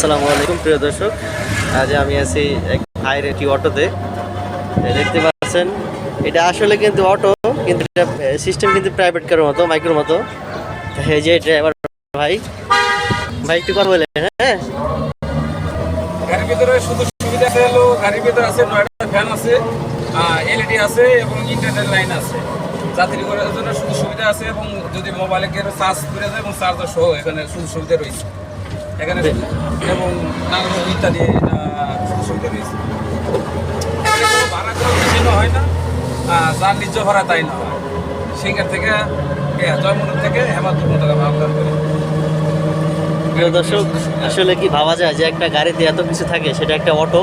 আসসালামু আলাইকুম প্রিয় দর্শক, আজ আমি আছি এক ভাইয়ের একটি অটোতে। দেখতে পাচ্ছেন এটা আসলে কিন্তু অটো, কিন্তু এটা সিস্টেম কিন্তু প্রাইভেট কারের মতো, মাইক্রোর মতো। এই যে ড্রাইভার ভাই, ভাই একটু কথা বলেন। হ্যাঁ, গাড়ির ভিতরে শুধু সুবিধা হলো গাড়ির ভিতরে আছে 9টা ফ্যান আছে, এলইডি আছে এবং ইন্টারনেট লাইন আছে। যাত্রী করার জন্য শুধু সুবিধা আছে এবং যদি মোবাইলে কেউ চার্জ করে যায় এবং চার্জার সহ এখানে সুযোগ সুবিধা রয়েছে এখানে এবং নানা রকম ইত্যাদি সুযোগ সুবিধা রয়েছে। এখানে কোনো ভাড়া করা বেশি হয় না, যার নিজ ভাড়া তাই না হয়। সেখান থেকে জয়মন্ডল থেকে হেমাদপুর টাকা আবেদন করি। প্রিয় দর্শক, আসলে কি ভাবা যায় যে একটা গাড়িতে এত কিছু থাকে, সেটা একটা অটো।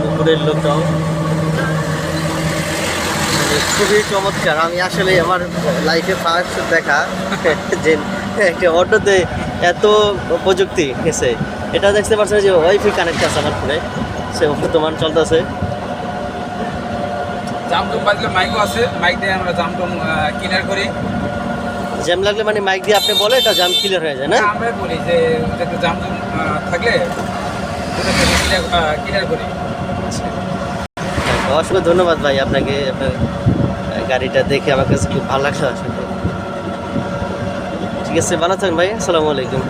উপরের লোকটাও খুবই চমৎকার। আমি আসলে আমার লাইফে ফার্স্ট দেখা যে একটা অটোতে এত প্রযুক্তি গেছে। এটা দেখতে পাচ্ছেন যে ওয়াইফাই কানেক্ট আছে আমার ফোনে, সে বর্তমান চলতেছে। জামটুম বাজলে মাইকও আছে, মাইক দিয়ে আমরা জামটুম ক্লিয়ার করি। জ্যাম লাগলে মানে মাইক দিয়ে আপনি বলে এটা জ্যাম ক্লিয়ার হয়ে যায় না? আমরা বলি যে জামটুম থাকলে ক্লিয়ার করি। অসংখ্য ধন্যবাদ ভাই আপনাকে, আপনার গাড়িটা দেখে আমার কাছে খুব ভালো লাগছে আসলে। ঠিক আছে, ভালো থাকেন ভাই, আসসালামু আলাইকুম।